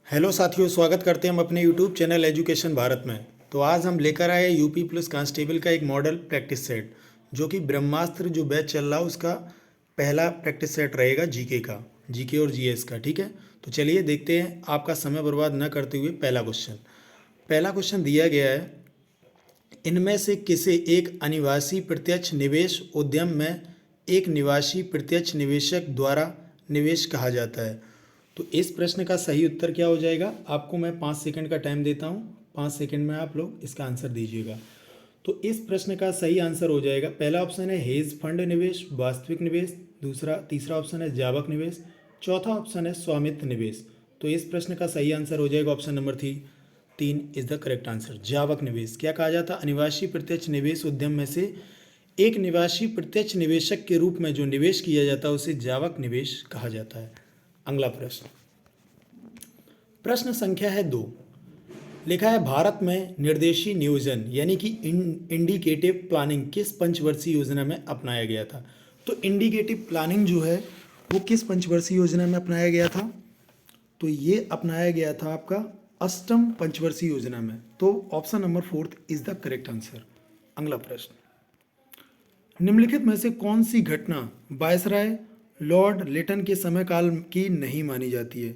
Hello साथियों, स्वागत करते हैं हम अपने यूट्यूब चैनल एजुकेशन भारत में। तो आज हम लेकर आए यूपी प्लस कांस्टेबल का एक मॉडल प्रैक्टिस सेट, जो कि ब्रह्मास्त्र जो बैच चल रहा है उसका पहला प्रैक्टिस सेट रहेगा जीके का, जीके और जीएस का। ठीक है, तो चलिए देखते हैं आपका समय बर्बाद न करते हुए पहला क्वेश्चन दिया गया है। इनमें से किसे एक अनिवासी प्रत्यक्ष निवेश उद्यम में एक निवासी प्रत्यक्ष निवेशक द्वारा निवेश कहा जाता है? तो इस प्रश्न का सही उत्तर क्या हो जाएगा? आपको मैं 5 सेकंड का टाइम देता हूँ, 5 सेकंड में आप लोग इसका आंसर दीजिएगा। तो इस प्रश्न का सही आंसर हो जाएगा, पहला ऑप्शन है हेज फंड निवेश, वास्तविक निवेश। तीसरा ऑप्शन है जावक निवेश। चौथा ऑप्शन है स्वामित्व निवेश। तो इस प्रश्न का सही आंसर हो जाएगा option number 3 is the correct answer, जावक निवेश। क्या कहा जाता? अनिवासी प्रत्यक्ष निवेश उद्यम में से एक निवासी प्रत्यक्ष निवेशक के रूप में जो निवेश किया जाता है उसे जावक निवेश कहा जाता है। अगला प्रश्न संख्या है 2। लिखा है भारत में निर्देशी नियोजन यानी कि इंडिकेटिव प्लानिंग किस पंचवर्षीय योजना में अपनाया गया था? तो इंडिकेटिव प्लानिंग जो है वो किस पंचवर्षीय योजना में अपनाया गया था? तो ये अपनाया गया था आपका अष्टम पंचवर्षीय योजना में। तो option number 4 is the correct answer. अगला प्रश्न, निम्नलिखित में से कौन सी घटना वायसराय लॉर्ड लिटन के समय काल की नहीं मानी जाती है?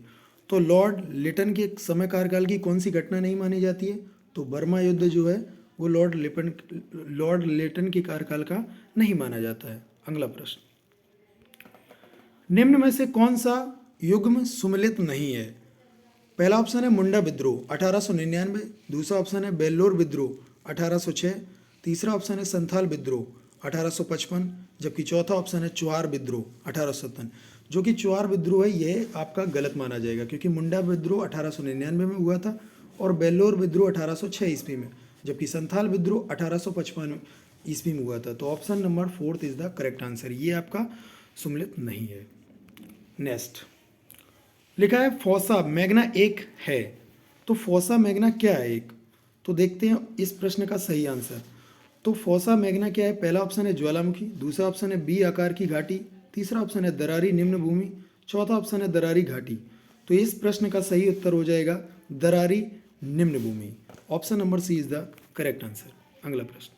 तो लॉर्ड लिटन के समय कार्यकाल की कौन सी घटना नहीं मानी जाती है? तो बर्मा युद्ध जो है वो लॉर्ड लिटन के कार्यकाल का नहीं माना जाता है। अगला प्रश्न, निम्न में से कौन सा युग्म सुमेलित नहीं है? पहला ऑप्शन है मुंडा विद्रोह 1899, दूसरा ऑप्शन है बेल्लोर विद्रोह 1806, तीसरा ऑप्शन है संथाल विद्रोह 1855, जबकि चौथा ऑप्शन है चुहार विद्रोह 1857। जो कि चुहार विद्रोह है ये आपका गलत माना जाएगा, क्योंकि मुंडा विद्रोह 1899 में हुआ था और बेल्लोर विद्रोह 1806 ईस्वी में, जबकि संथाल विद्रोह 1855 ईस्वी में हुआ था। तो option number 4 is the correct answer, ये आपका सुमेलित नहीं है। नेक्स्ट लिखा है फोसा मैग्ना एक है। तो फोसा मैग्ना क्या है एक? तो देखते हैं इस प्रश्न का सही आंसर। तो फोसा मैग्ना क्या है? पहला ऑप्शन है ज्वालामुखी, दूसरा ऑप्शन है बी आकार की घाटी, तीसरा ऑप्शन है दरारी निम्न भूमि, चौथा ऑप्शन है दरारी घाटी। तो इस प्रश्न का सही उत्तर हो जाएगा दरारी निम्न भूमि। Option number C is the correct answer. अगला प्रश्न,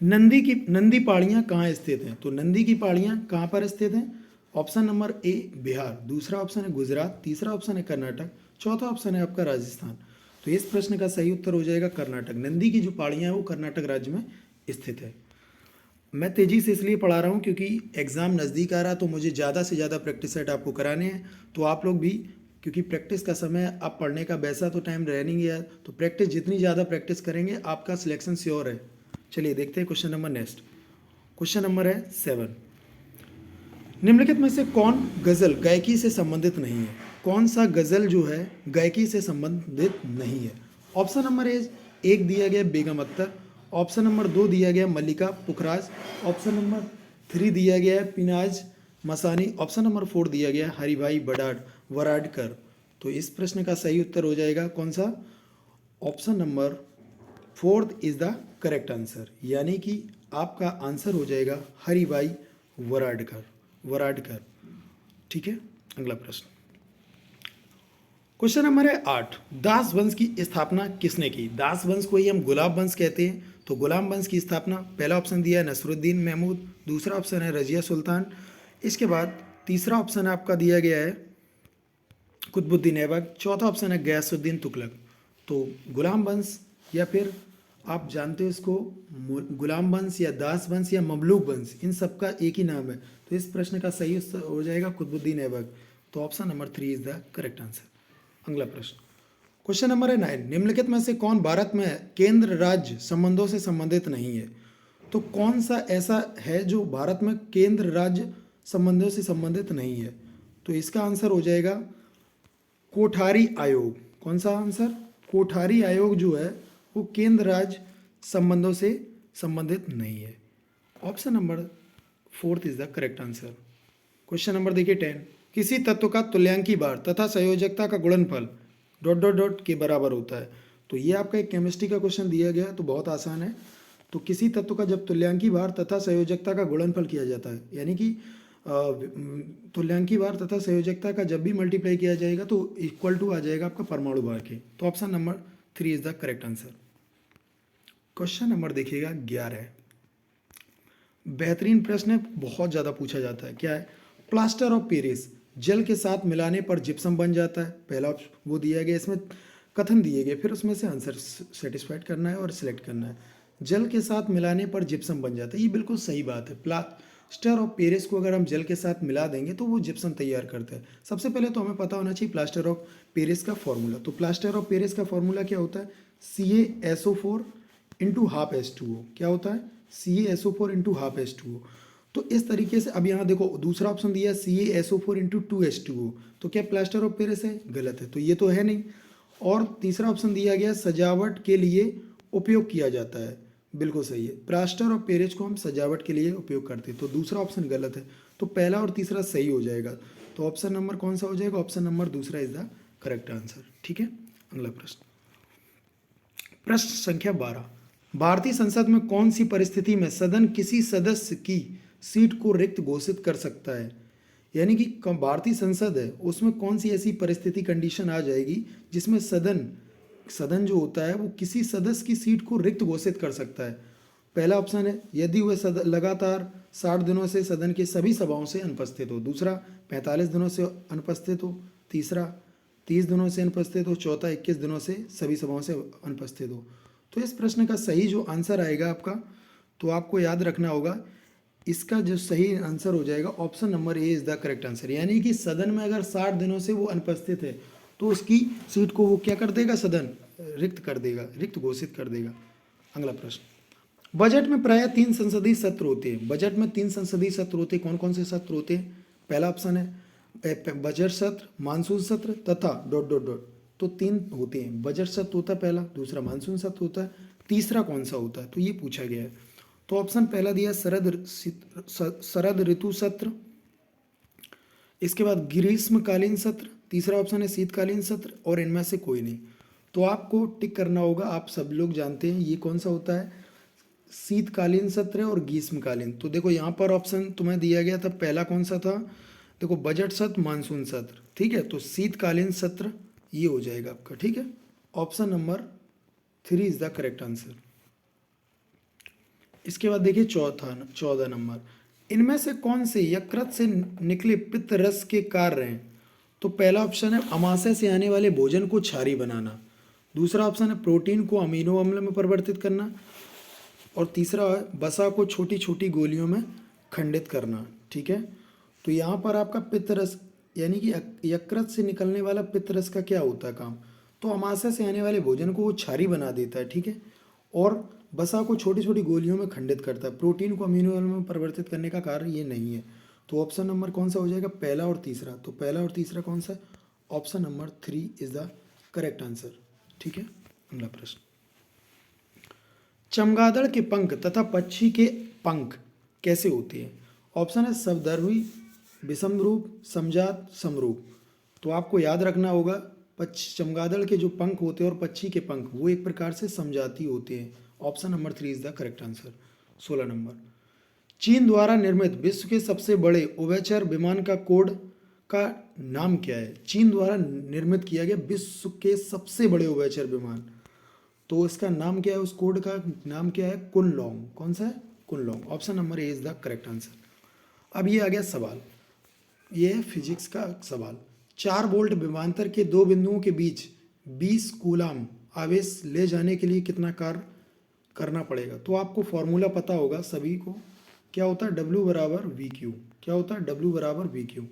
नंदी पहाड़ियाँ कहाँ स्थित हैं? तो नंदी की पहाड़ियाँ कहाँ पर स्थित हैं? ऑप्शन नंबर ए बिहार, दूसरा ऑप्शन है गुजरात, तीसरा ऑप्शन है कर्नाटक, चौथा ऑप्शन है आपका राजस्थान। तो इस प्रश्न का सही उत्तर हो जाएगा कर्नाटक। नंदी की जो पहाड़ियाँ हैं वो कर्नाटक राज्य में स्थित है। मैं तेज़ी से इसलिए पढ़ा रहा हूँ क्योंकि एग्ज़ाम नज़दीक आ रहा, तो मुझे ज़्यादा से ज़्यादा प्रैक्टिस सेट आपको कराने हैं। तो आप लोग भी, क्योंकि प्रैक्टिस का समय आप पढ़ने का वैसा तो टाइम रह नहीं गया, तो प्रैक्टिस जितनी ज़्यादा प्रैक्टिस करेंगे आपका सिलेक्शन श्योर है। चलिए देखते हैं question number next. Question number है 7। निम्नलिखित में से कौन गज़ल गायकी से संबंधित नहीं है? कौन सा गज़ल जो है गायकी से संबंधित नहीं है? ऑप्शन नंबर एक दिया गया बेगम अख्तर, ऑप्शन नंबर 2 दिया गया मल्लिका पुखराज, ऑप्शन नंबर 3 दिया गया है पिनाज मसानी, ऑप्शन नंबर 4 दिया गया हरिभाई वराडकर। तो इस प्रश्न का सही उत्तर हो जाएगा कौन सा? Option number 4 is the correct answer, यानी कि आपका आंसर हो जाएगा हरिभाई वराडकर। ठीक है, अगला प्रश्न, क्वेश्चन नंबर है 8। दास वंश की स्थापना किसने की? दास वंश को ही हम गुलाब वंश कहते हैं। तो गुलाम वंश की स्थापना पहला ऑप्शन दिया है नसरुद्दीन महमूद, दूसरा ऑप्शन है रजिया सुल्तान, इसके बाद तीसरा ऑप्शन आपका दिया गया है कुतुबुद्दीन ऐबक, चौथा ऑप्शन है गयासुद्दीन तुगलक। तो गुलाम वंश, या फिर आप जानते हो इसको गुलाम वंश या दास वंश या ममलूक वंश, इन सबका एक ही नाम है। तो इस प्रश्न का सही हो जाएगा कुतुबुद्दीन ऐबक। तो option number 3 is the correct answer. अगला प्रश्न, क्वेश्चन नंबर है 9। निम्नलिखित में से कौन भारत में केंद्र राज्य संबंधों से संबंधित नहीं है? तो कौन सा ऐसा है जो भारत में केंद्र राज्य संबंधों से संबंधित नहीं है? तो इसका आंसर हो जाएगा कोठारी आयोग। कौन सा आंसर? कोठारी आयोग जो है वो केंद्र राज्य संबंधों से संबंधित नहीं है। Option number 4 is the correct answer. Question number देखिए 10। किसी तत्व का तुल्यांकी भार तथा संयोजकता का गुणनफल ... के बराबर होता है। तो ये आपका एक केमिस्ट्री का क्वेश्चन दिया गया है, तो बहुत आसान है। तो किसी तत्व का जब तुल्यांकी भार तथा संयोजकता का गुणनफल किया जाता है, यानी कि तुल्यांकी भार तथा संयोजकता का जब भी मल्टीप्लाई किया जाएगा तो इक्वल टू आ जाएगा आपका परमाणु भार के। तो option number 3 is the correct answer. Question number देखिएगा 11। बेहतरीन प्रश्न है, बहुत ज़्यादा पूछा जाता है। क्या है? प्लास्टर ऑफ पेरिस जल के साथ मिलाने पर जिप्सम बन जाता है। पहला वो दिया गया, इसमें कथन दिए गए, फिर उसमें से आंसर सेटिस्फाइड करना है और सिलेक्ट करना है। जल के साथ मिलाने पर जिप्सम बन जाता है, ये बिल्कुल सही बात है। प्लास्टर ऑफ पेरिस को अगर हम जल के साथ मिला देंगे तो वो जिप्सम तैयार करता है। सबसे पहले तो हमें पता होना चाहिए प्लास्टर ऑफ पेरिस का फॉर्मूला। तो प्लास्टर ऑफ पेरिस का फॉर्मूला क्या होता है? CaSO4 into half H2O। क्या होता है? CaSO4 into half H2O। तो इस तरीके से अब यहाँ देखो दूसरा ऑप्शन दिया CaSO4 इंटू 2H2O। तो क्या प्लास्टर ऑफ पेरिस है? गलत है, तो ये तो है नहीं। और तीसरा ऑप्शन दिया गया सजावट के लिए उपयोग किया जाता है। बिल्कुल सही है, प्लास्टर ऑफ पेरिस को हम सजावट के लिए उपयोग करते हैं। तो दूसरा ऑप्शन गलत है, तो पहला और तीसरा सही हो जाएगा। तो ऑप्शन नंबर कौन सा हो जाएगा? ऑप्शन नंबर दूसरा इज द करेक्ट आंसर। ठीक है, अगला प्रश्न। प्रश्न संख्या 12। भारतीय संसद में कौन सी परिस्थिति में सदन किसी सदस्य की सीट को रिक्त घोषित कर सकता है? यानी कि भारतीय संसद है, उसमें कौन सी ऐसी परिस्थिति कंडीशन आ जाएगी जिसमें सदन जो होता है वो किसी सदस्य की सीट को रिक्त घोषित कर सकता है। पहला ऑप्शन है यदि वह लगातार 60 दिनों से सदन की सभी सभाओं से अनुपस्थित हो। दूसरा 45 दिनों से अनुपस्थित हो। तीसरा 30 दिनों से अनुपस्थित हो। चौथा 21 दिनों से सभी सभाओं से अनुपस्थित हो। तो इस प्रश्न का सही जो आंसर आएगा आपका, तो आपको याद रखना होगा, इसका जो सही आंसर हो जाएगा option number A is the correct answer. यानी कि सदन में अगर 60 दिनों से वो अनुपस्थित है तो उसकी सीट को वो क्या कर देगा? सदन रिक्त कर देगा, रिक्त घोषित कर देगा। अगला प्रश्न। बजट में प्रायः 3 संसदीय सत्र होते हैं। बजट में 3 संसदीय सत्र होते हैं। कौन कौन से सत्र होते हैं? पहला ऑप्शन है बजट सत्र, मानसून सत्र तथा डॉट डॉट डॉट। तो 3 होते हैं। बजट सत्र होता है पहला, दूसरा मानसून सत्र होता है, तीसरा कौन सा होता है? तो ये पूछा गया है। तो ऑप्शन पहला दिया शरद ऋतु सत्र, इसके बाद ग्रीष्मकालीन सत्र, तीसरा ऑप्शन है शीतकालीन सत्र, और इनमें से कोई नहीं। तो आपको टिक करना होगा। आप सब लोग जानते हैं ये कौन सा होता है, शीतकालीन सत्र और ग्रीष्मकालीन। तो देखो यहाँ पर ऑप्शन तुम्हें दिया गया था, पहला कौन सा था? देखो बजट सत्र, मानसून सत्र, ठीक है। तो शीतकालीन सत्र ये हो जाएगा आपका, ठीक है। Option number 3 is the correct answer. इसके बाद देखिए 14 नंबर। इनमें से कौन से यकृत से निकले पित्त रस के कार्य हैं? तो पहला ऑप्शन है अमाशय से आने वाले भोजन को क्षारीय बनाना। दूसरा ऑप्शन है प्रोटीन को अमीनो अम्ल में परिवर्तित करना। और तीसरा है वसा को छोटी छोटी गोलियों में खंडित करना, ठीक है। तो यहाँ पर आपका पित्त रस यानी कि यकृत से निकलने वाला पित्त रस का क्या होता है काम? तो अमाशय से आने वाले भोजन को वो क्षारीय बना देता है, ठीक है। और वसा को छोटी छोटी गोलियों में खंडित करता है। प्रोटीन को अमीनो अम्ल में परिवर्तित करने का कार्य ये नहीं है। तो ऑप्शन नंबर कौन सा हो जाएगा? पहला और तीसरा। तो पहला और तीसरा कौन सा? Option number 3 is the correct answer, ठीक है। अगला प्रश्न। चमगादड़ के पंख तथा पक्षी के पंख कैसे होते हैं? ऑप्शन है सवर्द्वी, विषमरूप, समजात, समरूप। तो आपको याद रखना होगा चमगादड़ के जो पंख होते हैं और पक्षी के पंख वो एक प्रकार से समजाती होते हैं। Option number 3 is the correct answer. 16 number. चीन द्वारा निर्मित विश्व के सबसे बड़े उभयचर विमान का कोड का नाम क्या है? चीन द्वारा निर्मित किया गया विश्व के सबसे बड़े उभयचर विमान, तो इसका नाम क्या है? उस कोड का नाम क्या है? कुनलोंग। कौन सा है? Kunlong. Option number A is the correct answer. अब ये आ गया सवाल, ये है फिजिक्स का सवाल। 4 वोल्ट विभवांतर के 2 बिंदुओं के बीच 20 कूलाम आवेश ले जाने के लिए कितना कार्य करना पड़ेगा? तो आपको फॉर्मूला पता होगा सभी को, क्या होता है? W बराबर वी क्यू। क्या होता है? W बराबर वी क्यू।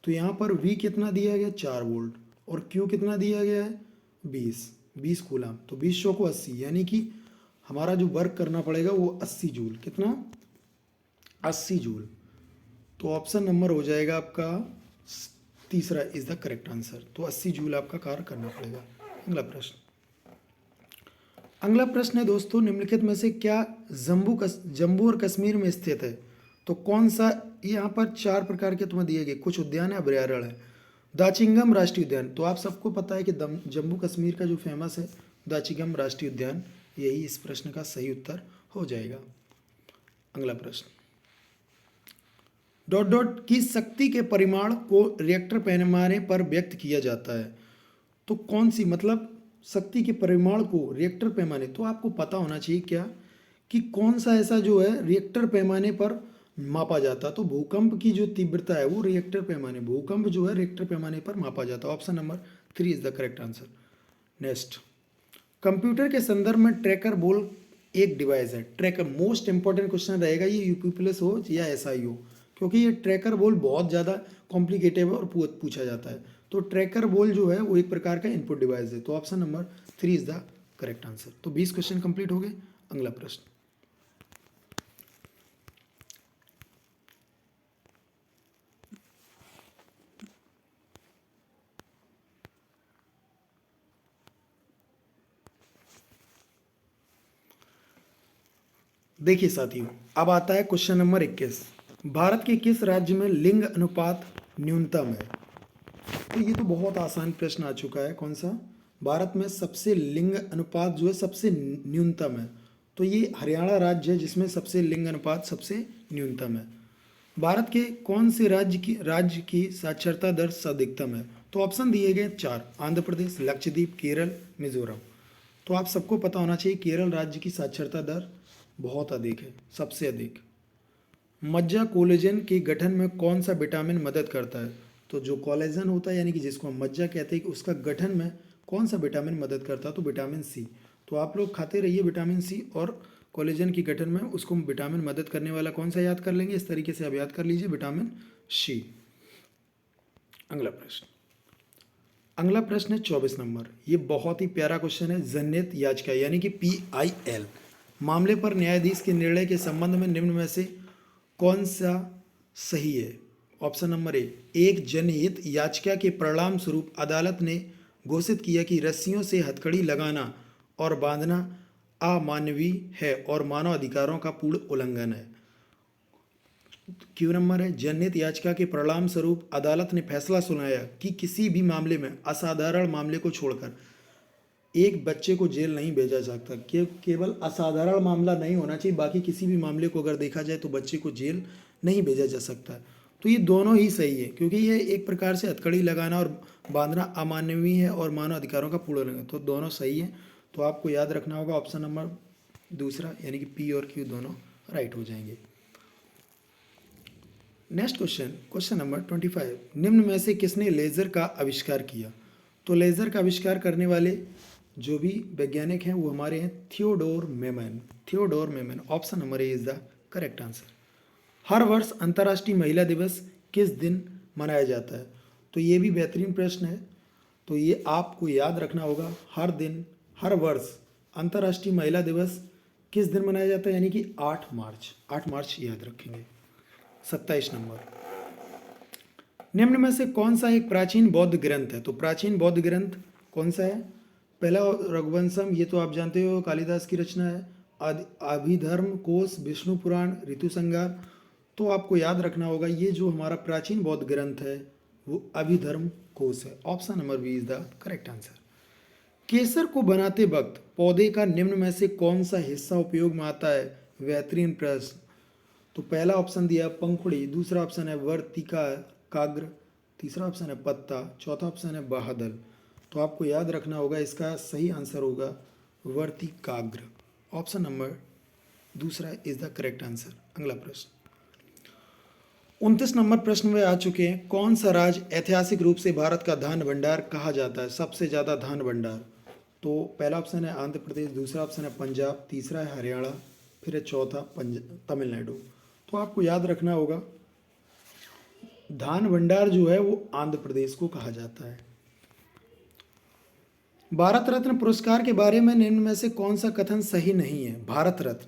तो यहाँ पर V कितना दिया गया? 4 वोल्ट, और Q कितना दिया गया है? 20 कूलाम। तो 20 शो को 80, यानी कि हमारा जो वर्क करना पड़ेगा वो 80 जूल। कितना? 80 जूल। तो ऑप्शन नंबर हो जाएगा आपका तीसरा इज द करेक्ट आंसर। तो 80 जूल आपका कार्य करना पड़ेगा। अगला प्रश्न। अगला प्रश्न है दोस्तों, निम्नलिखित में से क्या जम्मू और कश्मीर में स्थित है? तो कौन सा? यहाँ पर 4 प्रकार के तुम्हें दिए गए, कुछ उद्यान है, अभ्यारण्य है। दाचिंगम राष्ट्रीय उद्यान, तो आप सबको पता है कि जम्मू कश्मीर का जो फेमस है दाचिंगम राष्ट्रीय उद्यान, यही इस प्रश्न का सही उत्तर हो जाएगा। अगला प्रश्न। डॉट डॉट की शक्ति के परिमाण को रिएक्टर पैमाने पर व्यक्त किया जाता है। तो कौन सी, मतलब शक्ति के परिमाण को रिएक्टर पैमाने, तो आपको पता होना चाहिए क्या कि कौन सा ऐसा जो है रिएक्टर पैमाने पर मापा जाता है। तो भूकंप की जो तीव्रता है वो रिएक्टर पैमाने, भूकंप जो है रिएक्टर पैमाने पर मापा जाता है। Option number 3 is the correct answer. Next, computer के संदर्भ में ट्रैकर बॉल एक डिवाइस है। ट्रैकर मोस्ट इंपॉर्टेंट क्वेश्चन रहेगा ये, यूपी प्लस हो या एसआई हो, क्योंकि ये ट्रैकर बॉल बहुत ज़्यादा कॉम्प्लिकेटेड है और पूछा जाता है। तो ट्रैकर बॉल जो है वो एक प्रकार का इनपुट डिवाइस है। तो option number 3 is the correct answer. तो 20 क्वेश्चन कंप्लीट हो गए। अगला प्रश्न, देखिए साथियों, अब आता है क्वेश्चन नंबर 21। भारत के किस राज्य में लिंग अनुपात न्यूनतम है? तो ये तो बहुत आसान प्रश्न आ चुका है। कौन सा? भारत में सबसे लिंग अनुपात जो है सबसे न्यूनतम है। तो ये हरियाणा राज्य है जिसमें सबसे लिंग अनुपात सबसे न्यूनतम है। भारत के कौन से राज्य की साक्षरता दर सर्वाधिकतम है? तो ऑप्शन दिए गए 4, आंध्र प्रदेश, लक्षद्वीप, केरल, मिजोरम। तो आप सबको पता होना चाहिए केरल राज्य की साक्षरता दर बहुत अधिक है, सबसे अधिक। मज्जा कोलेजन के गठन में कौन सा विटामिन मदद करता है? तो जो कोलेजन होता है यानी कि जिसको हम मज्जा कहते हैं, कि उसका गठन में कौन सा विटामिन मदद करता है? तो विटामिन सी। तो आप लोग खाते रहिए विटामिन सी, और कोलेजन की गठन में उसको विटामिन मदद करने वाला कौन सा याद कर लेंगे, इस तरीके से आप याद कर लीजिए, विटामिन सी। अगला प्रश्न, अगला प्रश्न है 24 नंबर। ये बहुत ही प्यारा क्वेश्चन है। जनहित याचिका यानी कि PIL मामले पर न्यायाधीश के निर्णय के संबंध में निम्न में से कौन सा सही है? ऑप्शन नंबर ए, एक जनहित याचिका के परिणाम स्वरूप अदालत ने घोषित किया कि रस्सियों से हथकड़ी लगाना और बांधना अमानवीय है और मानव अधिकारों का पूर्ण उल्लंघन है। क्यू नंबर है, जनहित याचिका के परिणाम स्वरूप अदालत ने फैसला सुनाया कि किसी भी मामले में असाधारण मामले को छोड़कर एक बच्चे को जेल नहीं भेजा जा सकता। केवल असाधारण मामला नहीं होना चाहिए, बाकी किसी भी मामले को अगर देखा जाए तो बच्चे को जेल नहीं भेजा जा सकता। तो ये दोनों ही सही है, क्योंकि ये एक प्रकार से हथकड़ी लगाना और बांधना अमानवीय है और मानव अधिकारों का पूर्ण उल्लंघन, तो दोनों सही है। तो आपको याद रखना होगा ऑप्शन नंबर दूसरा, यानी कि पी और क्यू दोनों राइट हो जाएंगे। Next question, question number 25। निम्न में से किसने लेज़र का आविष्कार किया? तो लेज़र का आविष्कार करने वाले जो भी वैज्ञानिक हैं वो हमारे हैं Theodore Maiman. Theodore Maiman, option number A is the correct answer. हर वर्ष अंतर्राष्ट्रीय महिला दिवस किस दिन मनाया जाता है? तो ये भी बेहतरीन प्रश्न है। तो ये आपको याद रखना होगा, हर वर्ष अंतर्राष्ट्रीय महिला दिवस किस दिन मनाया जाता है, यानी कि 8 मार्च। 8 मार्च याद रखेंगे। 27 नंबर, निम्न में से कौन सा एक प्राचीन बौद्ध ग्रंथ है? तो प्राचीन बौद्ध ग्रंथ कौन सा है? पहला रघुवंशम, ये तो आप जानते हो कालिदास की रचना है। अभिधर्म कोश, विष्णु पुराण, ऋतु संहार। तो आपको याद रखना होगा ये जो हमारा प्राचीन बौद्ध ग्रंथ है वो अभिधर्म कोश है। Option number B is the correct answer. केसर को बनाते वक्त पौधे का निम्न में से कौन सा हिस्सा उपयोग में आता है? बेहतरीन प्रश्न। तो पहला ऑप्शन दिया पंखुड़ी, दूसरा ऑप्शन है वर्तिका काग्र, तीसरा ऑप्शन है पत्ता, चौथा ऑप्शन है बाहदल। तो आपको याद रखना होगा इसका सही आंसर होगा वर्तिकाग्र। ऑप्शन नंबर दूसरा इज द करेक्ट आंसर। अगला प्रश्न, 29 नंबर प्रश्न में आ चुके हैं। कौन सा राज्य ऐतिहासिक रूप से भारत का धान भंडार कहा जाता है, सबसे ज़्यादा धान भंडार? तो पहला ऑप्शन है आंध्र प्रदेश, दूसरा ऑप्शन है पंजाब, तीसरा है हरियाणा, फिर है चौथा तमिलनाडु। तो आपको याद रखना होगा धान भंडार जो है वो आंध्र प्रदेश को कहा जाता है। भारत रत्न पुरस्कार के बारे में निम्न में से कौन सा कथन सही नहीं है? भारत रत्न,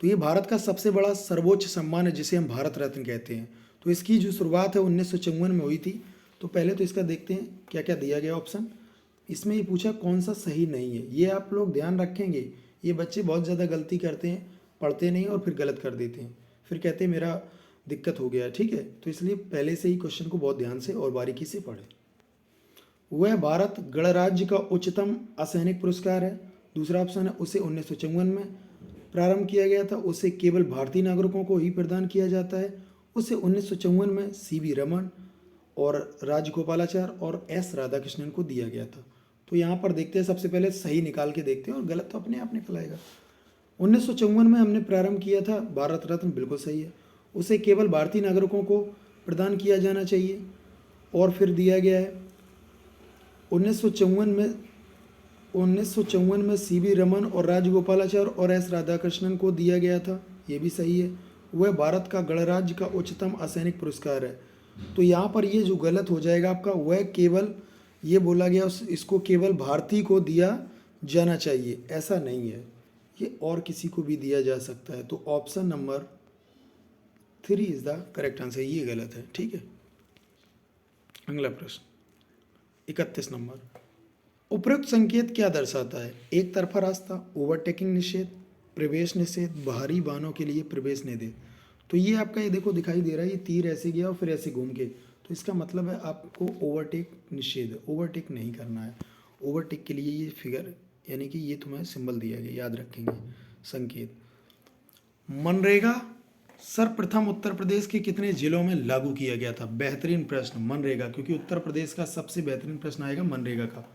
तो ये भारत का सबसे बड़ा सर्वोच्च सम्मान है जिसे हम भारत रत्न कहते हैं। तो इसकी जो शुरुआत है 1954 में हुई थी। तो पहले तो इसका देखते हैं क्या क्या दिया गया ऑप्शन। इसमें ये पूछा कौन सा सही नहीं है, ये आप लोग ध्यान रखेंगे। ये बच्चे बहुत ज़्यादा गलती करते हैं, पढ़ते नहीं और फिर गलत कर देते हैं, फिर कहते हैं मेरा दिक्कत हो गया। ठीक है, तो इसलिए पहले से ही क्वेश्चन को बहुत ध्यान से और बारीकी से पढ़ें। वह भारत गणराज्य का उच्चतम असैनिक पुरस्कार है। दूसरा ऑप्शन है उसे 1954 में प्रारंभ किया गया था, उसे केवल भारतीय नागरिकों को ही प्रदान किया जाता है। उसे 1954 में सी.वी. रमन और राजगोपालाचार और एस राधाकृष्णन को दिया गया था। तो यहाँ पर देखते हैं, सबसे पहले सही निकाल के देखते हैं और गलत तो अपने आप निकल आएगा। 1954 में हमने प्रारंभ किया था, भारत रत्न बिल्कुल सही है। उसे केवल भारतीय नागरिकों को प्रदान किया जाना चाहिए और फिर दिया गया है। 1954 में सी.वी. रमन और राजगोपालाचार और एस राधाकृष्णन को दिया गया था, ये भी सही है। वह भारत का गणराज्य का उच्चतम असैनिक पुरस्कार है। तो यहाँ पर ये जो गलत हो जाएगा आपका, वह केवल ये बोला गया इसको केवल भारतीय को दिया जाना चाहिए, ऐसा नहीं है, ये और किसी को भी दिया जा सकता है। तो option number 3 is the correct answer, ये गलत है। ठीक है, अगला प्रश्न 31 नंबर, उपरोक्त संकेत क्या दर्शाता है? एक तरफा रास्ता, ओवरटेकिंग निषेध, प्रवेश निषेध, बाहरी वाहनों के लिए प्रवेश निषेध। तो ये आपका, ये देखो दिखाई दे रहा है, ये तीर ऐसे गया और फिर ऐसे घूम के, तो इसका मतलब है आपको ओवरटेक निषेध, ओवरटेक नहीं करना है। ओवरटेक के लिए ये फिगर यानी कि ये तुम्हें सिंबल दिया गया, याद रखेंगे संकेत। मनरेगा सर्वप्रथम उत्तर प्रदेश के कितने जिलों में लागू किया गया था? बेहतरीन प्रश्न, मनरेगा, क्योंकि उत्तर प्रदेश का सबसे बेहतरीन प्रश्न आएगा मनरेगा का।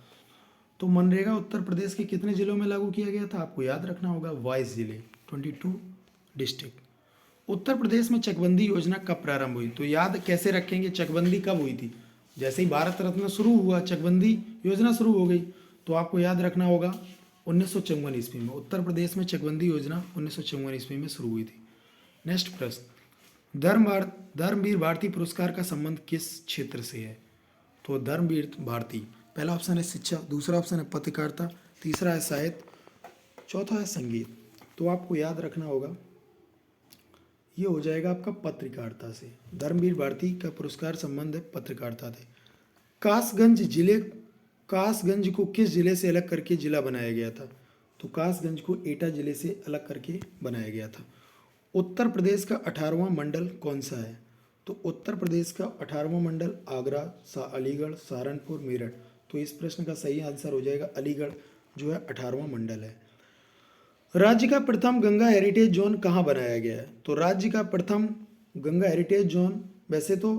तो मनरेगा उत्तर प्रदेश के कितने जिलों में लागू किया गया था? आपको याद रखना होगा 22 जिले, 22 डिस्ट्रिक्ट। उत्तर प्रदेश में चकबंदी योजना कब प्रारंभ हुई? तो याद कैसे रखेंगे, चकबंदी कब हुई थी? जैसे ही भारत रत्न शुरू हुआ, चकबंदी योजना शुरू हो गई। तो आपको याद रखना होगा 1954 ईस्वी में उत्तर प्रदेश में चकबंदी योजना 1954 ईस्वी में शुरू हुई थी। नेक्स्ट प्रश्न, धर्मवीर भारती पुरस्कार का संबंध किस क्षेत्र से है? तो धर्मवीर भारती, पहला ऑप्शन है शिक्षा, दूसरा ऑप्शन है पत्रकारिता, तीसरा है साहित्य, चौथा है संगीत। तो आपको याद रखना होगा ये हो जाएगा आपका पत्रकारिता से। धर्मवीर भारती का पुरस्कार संबंध है पत्रकारिता से। कासगंज को किस जिले से अलग करके जिला बनाया गया था? तो कासगंज को एटा जिले से अलग करके बनाया गया था। उत्तर प्रदेश का 18वां मंडल कौन सा है? तो उत्तर प्रदेश का 18वां मंडल आगरा, अलीगढ़, सहारनपुर, मेरठ। तो इस प्रश्न का सही आंसर हो जाएगा अलीगढ़, जो है 18वां मंडल है। राज्य का प्रथम गंगा हेरिटेज जोन कहाँ बनाया गया है? तो राज्य का प्रथम गंगा हेरिटेज जोन, वैसे तो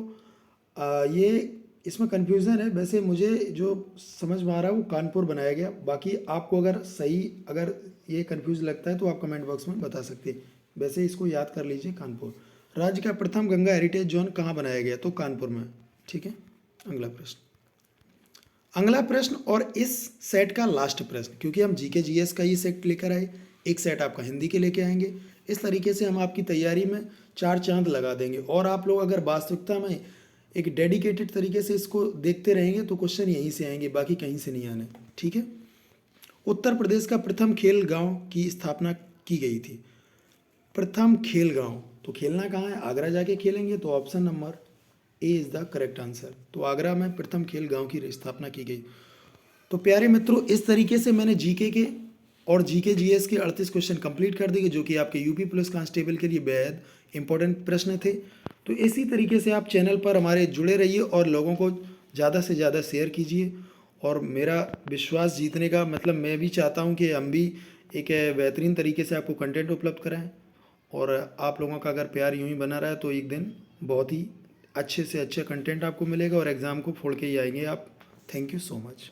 ये इसमें कन्फ्यूज़न है, वैसे मुझे जो समझ में आ रहा है वो कानपुर बनाया गया। बाकी आपको अगर ये कन्फ्यूज लगता है तो आप कमेंट बॉक्स में बता सकते हैं। वैसे इसको याद कर लीजिए, कानपुर। राज्य का प्रथम गंगा हेरिटेज जोन कहाँ बनाया गया? तो कानपुर में। ठीक है, अगला प्रश्न और इस सेट का लास्ट प्रश्न, क्योंकि हम जीके जीएस का ही सेट लेकर आए, एक सेट आपका हिंदी के लेके आएंगे। इस तरीके से हम आपकी तैयारी में 4 चांद लगा देंगे। और आप लोग अगर वास्तविकता में एक डेडिकेटेड तरीके से इसको देखते रहेंगे तो क्वेश्चन यहीं से आएंगे, बाकी कहीं से नहीं आने। ठीक है, उत्तर प्रदेश का प्रथम खेल गांव की स्थापना की गई थी। प्रथम खेल गांव, तो खेलना कहाँ है? आगरा जाके खेलेंगे। तो option number A is the correct answer. तो आगरा में प्रथम खेल गांव की स्थापना की गई। तो प्यारे मित्रों, इस तरीके से मैंने जीके के और जीके जीएस के 38 क्वेश्चन कंप्लीट कर दिए, जो कि आपके यूपी पुलिस कांस्टेबल के लिए बेहद इंपॉर्टेंट प्रश्न थे। तो इसी तरीके से आप चैनल पर हमारे जुड़े रहिए और लोगों को ज़्यादा से ज़्यादा शेयर कीजिए। और मेरा विश्वास जीतने का मतलब, मैं भी चाहता हूं कि हम भी एक बेहतरीन तरीके से आपको कंटेंट उपलब्ध कराएं। और आप लोगों का अगर प्यार यूं ही बना रहा है तो एक दिन बहुत ही अच्छे से अच्छा कंटेंट आपको मिलेगा और एग्ज़ाम को फोड़ के ही आएंगे आप। Thank you so much.